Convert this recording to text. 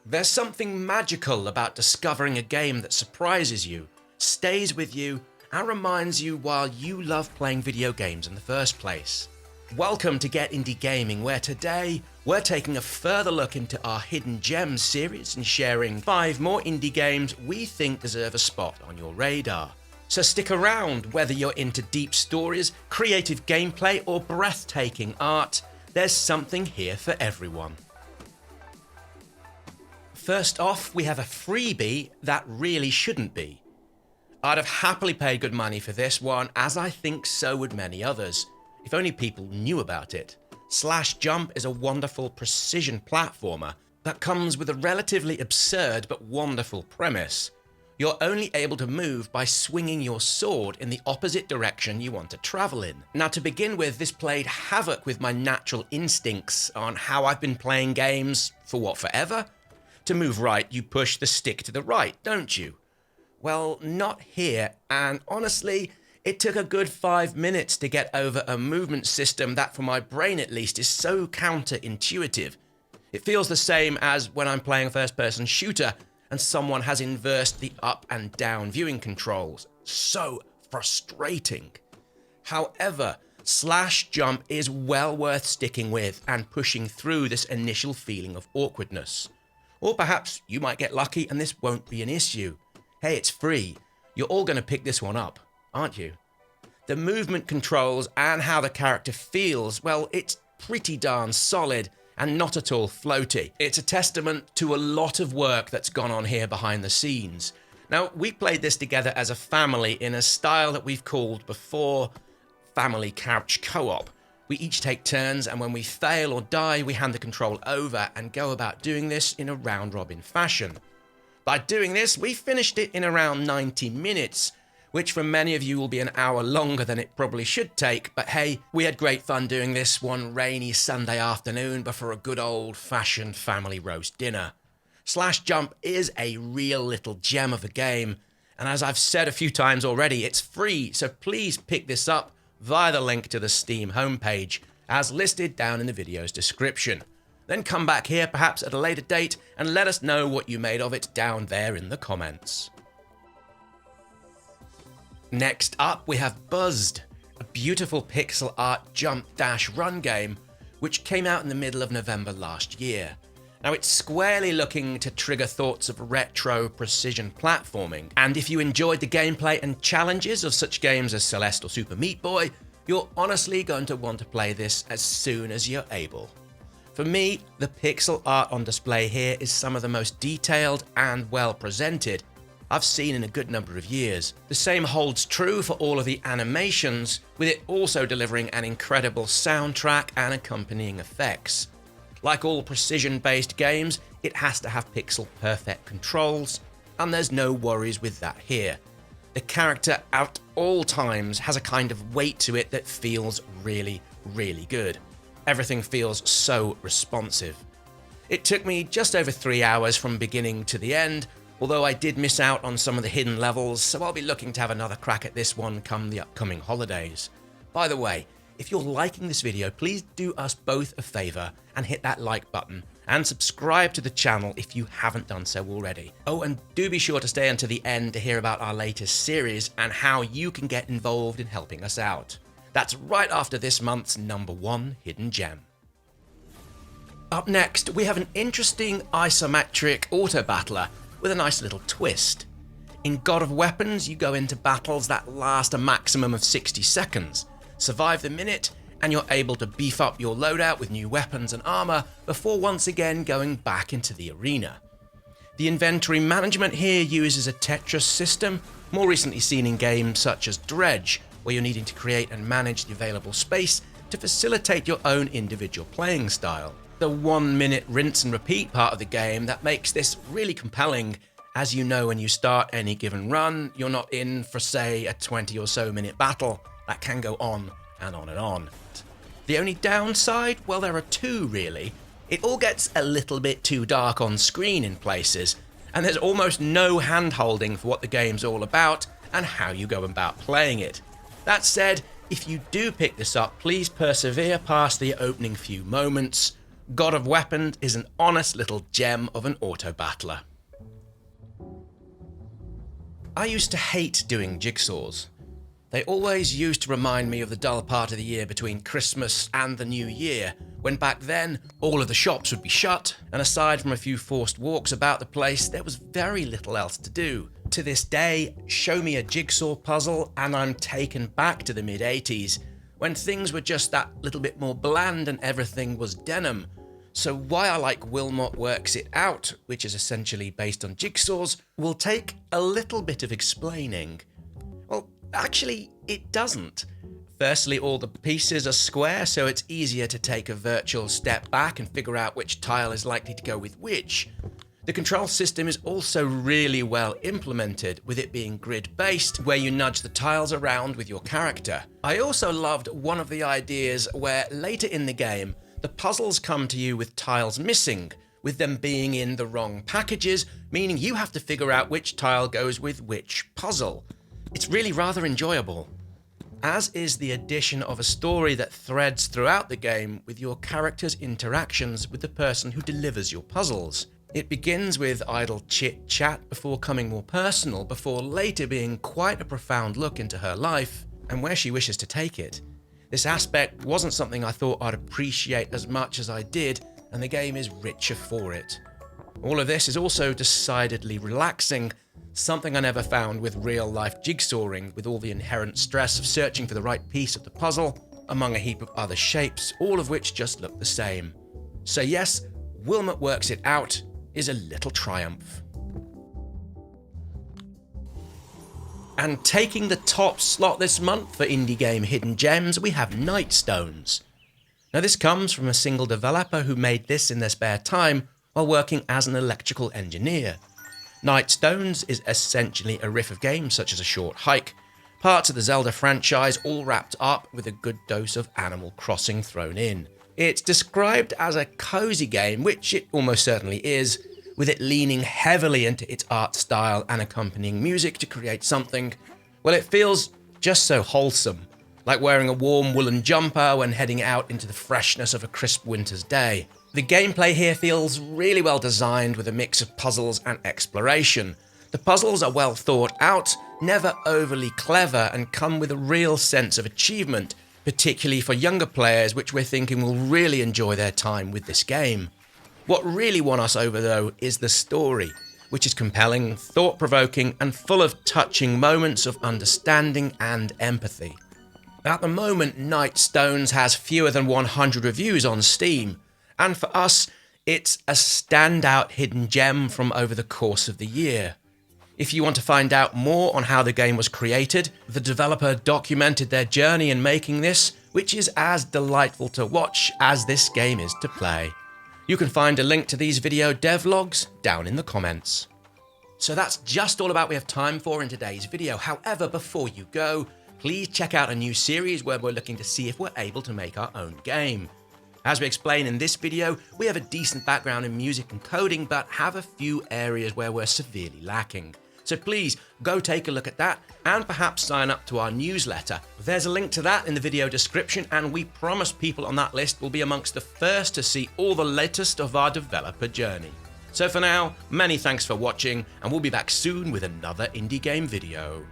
There's something magical about discovering a game that surprises you, stays with you, and reminds you why you love playing video games in the first place. Welcome to Get Indie Gaming, where today we're taking a further look into our Hidden Gems series and sharing 5 more indie games we think deserve a spot on your radar. So stick around, whether you're into deep stories, creative gameplay, or breathtaking art, there's something here for everyone. First off, we have a freebie that really shouldn't be. I'd have happily paid good money for this one, as I think so would many others, if only people knew about it. Slash Jump is a wonderful precision platformer that comes with a relatively absurd but wonderful premise. You're only able to move by swinging your sword in the opposite direction you want to travel in. Now, to begin with, this played havoc with my natural instincts on how I've been playing games for forever? To move right, you push the stick to the right, don't you? Well, not here, and honestly, it took a good 5 minutes to get over a movement system that, for my brain at least, is so counterintuitive. It feels the same as when I'm playing a first-person shooter and someone has inversed the up and down viewing controls. So frustrating. However, Slash Jump is well worth sticking with and pushing through this initial feeling of awkwardness. Or perhaps you might get lucky and this won't be an issue. Hey, it's free. You're all going to pick this one up, aren't you? The movement controls and how the character feels, well, it's pretty darn solid and not at all floaty. It's a testament to a lot of work that's gone on here behind the scenes. Now, we played this together as a family in a style that we've called before Family Couch Co-op. We each take turns, and when we fail or die, we hand the control over and go about doing this in a round-robin fashion. By doing this, we finished it in around 90 minutes, which for many of you will be an hour longer than it probably should take, but hey, we had great fun doing this one rainy Sunday afternoon before a good old-fashioned family roast dinner. Slash Jump is a real little gem of a game, and as I've said a few times already, it's free, so please pick this up via the link to the Steam homepage, as listed down in the video's description. Then come back here perhaps at a later date and let us know what you made of it down there in the comments. Next up, we have Buzzed, a beautiful pixel art jump-dash-run game, which came out in the middle of November last year. Now, it's squarely looking to trigger thoughts of retro precision platforming, and if you enjoyed the gameplay and challenges of such games as Celeste or Super Meat Boy, you're honestly going to want to play this as soon as you're able. For me, the pixel art on display here is some of the most detailed and well presented I've seen in a good number of years. The same holds true for all of the animations, with it also delivering an incredible soundtrack and accompanying effects. Like all precision-based games, it has to have pixel-perfect controls, and there's no worries with that here. The character at all times has a kind of weight to it that feels really, really good. Everything feels so responsive. It took me just over 3 hours from beginning to the end, although I did miss out on some of the hidden levels, so I'll be looking to have another crack at this one come the upcoming holidays. By the way, if you're liking this video, please do us both a favour and hit that like button and subscribe to the channel if you haven't done so already. Oh, and do be sure to stay until the end to hear about our latest series and how you can get involved in helping us out. That's right after this month's #1 Hidden Gem. Up next, we have an interesting isometric auto-battler with a nice little twist. In God of Weapons, you go into battles that last a maximum of 60 seconds. Survive the minute, and you're able to beef up your loadout with new weapons and armor before once again going back into the arena. The inventory management here uses a Tetris system, more recently seen in games such as Dredge, where you're needing to create and manage the available space to facilitate your own individual playing style. The 1 minute rinse and repeat part of the game that makes this really compelling. As you know, when you start any given run, you're not in for, say, a 20 or so minute battle that can go on and on and on. The only downside? Well, there are two really. It all gets a little bit too dark on screen in places, and there's almost no hand-holding for what the game's all about and how you go about playing it. That said, if you do pick this up, please persevere past the opening few moments. God of Weapons is an honest little gem of an auto-battler. I used to hate doing jigsaws. They always used to remind me of the dull part of the year between Christmas and the New Year, when back then all of the shops would be shut, and aside from a few forced walks about the place, there was very little else to do. To this day, show me a jigsaw puzzle and I'm taken back to the mid-80s, when things were just that little bit more bland and everything was denim. So why I like Wilmot Works It Out, which is essentially based on jigsaws, will take a little bit of explaining. Well, actually, it doesn't. Firstly, all the pieces are square, so it's easier to take a virtual step back and figure out which tile is likely to go with which. The control system is also really well implemented, with it being grid-based, where you nudge the tiles around with your character. I also loved one of the ideas where later in the game, the puzzles come to you with tiles missing, with them being in the wrong packages, meaning you have to figure out which tile goes with which puzzle. It's really rather enjoyable. As is the addition of a story that threads throughout the game with your character's interactions with the person who delivers your puzzles. It begins with idle chit-chat before coming more personal, before later being quite a profound look into her life and where she wishes to take it. This aspect wasn't something I thought I'd appreciate as much as I did, and the game is richer for it. All of this is also decidedly relaxing, something I never found with real-life jigsawing, with all the inherent stress of searching for the right piece of the puzzle among a heap of other shapes, all of which just look the same. So yes, Wilmot Works It Out is a little triumph. And taking the top slot this month for indie game hidden gems, we have Nightstones. Now this comes from a single developer who made this in their spare time while working as an electrical engineer. Nightstones is essentially a riff of games such as A Short Hike, parts of the Zelda franchise all wrapped up with a good dose of Animal Crossing thrown in. It's described as a cozy game, which it almost certainly is, with it leaning heavily into its art style and accompanying music to create something, well, it feels just so wholesome, like wearing a warm woolen jumper when heading out into the freshness of a crisp winter's day. The gameplay here feels really well designed with a mix of puzzles and exploration. The puzzles are well thought out, never overly clever, and come with a real sense of achievement, particularly for younger players, which we're thinking will really enjoy their time with this game. What really won us over though is the story, which is compelling, thought-provoking, and full of touching moments of understanding and empathy. At the moment, Nightstones has fewer than 100 reviews on Steam, and for us, it's a standout hidden gem from over the course of the year. If you want to find out more on how the game was created, the developer documented their journey in making this, which is as delightful to watch as this game is to play. You can find a link to these video devlogs down in the comments. So that's just all about we have time for in today's video. However, before you go, please check out a new series where we're looking to see if we're able to make our own game. As we explain in this video, we have a decent background in music and coding, but have a few areas where we're severely lacking. So please go take a look at that and perhaps sign up to our newsletter. There's a link to that in the video description, and we promise people on that list will be amongst the first to see all the latest of our developer journey. So for now, many thanks for watching, and we'll be back soon with another indie game video.